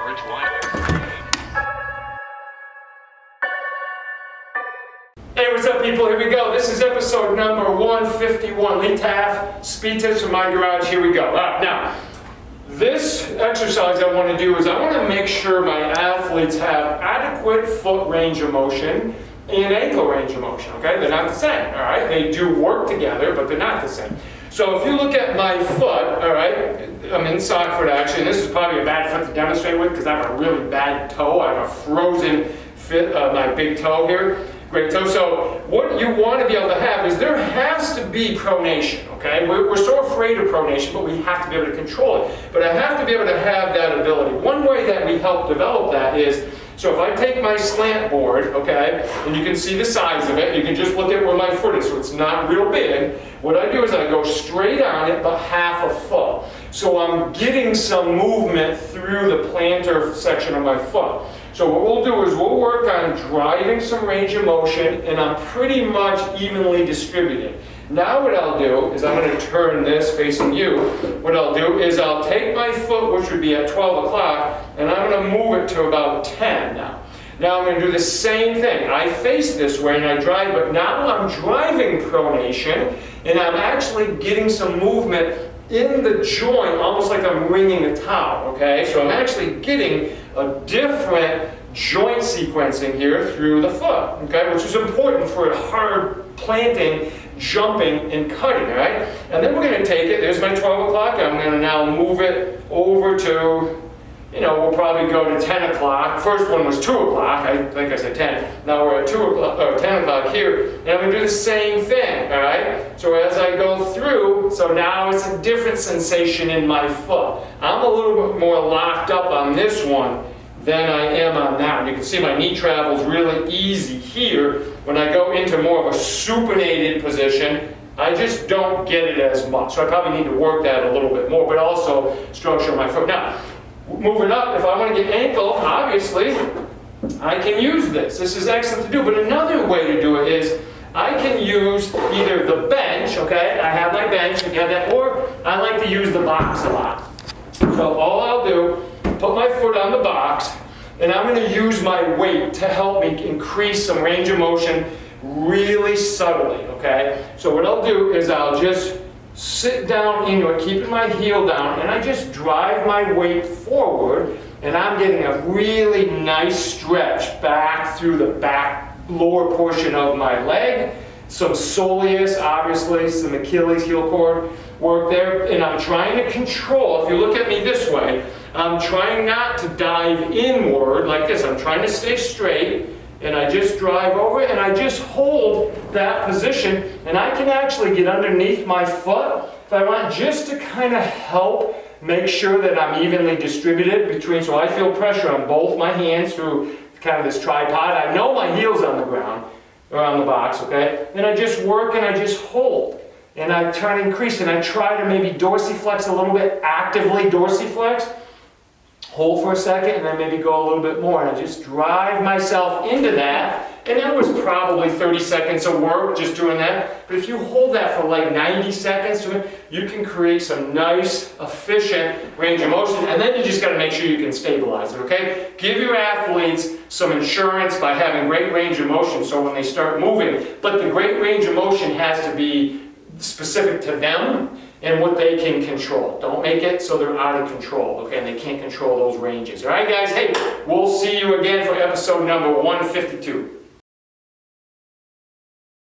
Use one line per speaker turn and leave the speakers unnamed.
Hey, what's up, people? Here we go. This is episode number 151. Lee Taft, speed tips from my garage. Here we go. All right, now, this exercise I want to do is I want to make sure my athletes have adequate foot range of motion and ankle range of motion, okay? They're not the same, all right? They do work together, but they're not the same. So if you look at my foot, all right, I'm in sock foot action. This is probably a bad foot to demonstrate with because I have a really bad toe. I have a frozen fit, my big toe here. Great toe. So what you want to be able to have is there has to be pronation, okay? We're so afraid of pronation, but we have to be able to control it. But I have to be able to have that ability. One way that we help develop that is, so if I take my slant board, okay, and you can see the size of it, you can just look at where my foot is, so it's not real big. What I do is I go straight on it, but half a foot. So I'm getting some movement through the plantar section of my foot. So what we'll do is we'll work on driving some range of motion, and I'm pretty much evenly distributed. Now what I'll do is I'm going to turn this facing you. What I'll do is I'll take my foot, which would be at 12 o'clock, and I'm going to move it to about 10 now. Now I'm going to do the same thing. I face this way and I drive, but now I'm driving pronation, and I'm actually getting some movement in the joint, almost like I'm wringing a towel, okay? So I'm actually getting a different joint sequencing here through the foot, okay? Which is important for hard planting, jumping, and cutting, all right? And then we're going to take it, there's my 12 o'clock, I'm going to now move it over to, we'll probably go to 10 o'clock. First one was 2 o'clock, I think I said 10. Now we're at 2 o'clock, or 10 o'clock here, and I'm going to do the same thing, all right? So as I go through, so now it's a different sensation in my foot. I'm a little bit more locked up on this one than I am on that one. You can see my knee travels really easy here. When I go into more of a supinated position, I just don't get it as much. So I probably need to work that a little bit more, but also structure my foot. Now, moving up, if I want to get ankle, obviously, I can use this. This is excellent to do, but another way to do it is I can use either the bench, okay? I have my bench, you have that, or I like to use the box a lot. So all I'll do, put my foot on the box, and I'm going to use my weight to help me increase some range of motion really subtly, okay? So what I'll do is I'll just sit down into it, keeping my heel down, and I just drive my weight forward, and I'm getting a really nice stretch back through the back lower portion of my leg, some soleus, obviously, some Achilles heel cord work there, and I'm trying to control. If you look at me this way, I'm trying not to dive inward like this. I'm trying to stay straight, and I just drive over and I just hold that position, and I can actually get underneath my foot if I want, just to kind of help make sure that I'm evenly distributed between, so I feel pressure on both my hands through kind of this tripod. I know my heel's on the ground, or on the box, okay? And I just work and I just hold. And I try to increase, and I try to maybe dorsiflex a little bit, actively dorsiflex. Hold for a second, and then maybe go a little bit more. And I just drive myself into that. And that was probably 30 seconds of work just doing that. But if you hold that for like 90 seconds, you can create some nice, efficient range of motion. And then you just got to make sure you can stabilize it, okay? Give your athletes some insurance by having great range of motion so when they start moving. But the great range of motion has to be specific to them and what they can control. Don't make it so they're out of control, okay, and they can't control those ranges. All right, guys, hey, we'll see you again for episode number 152.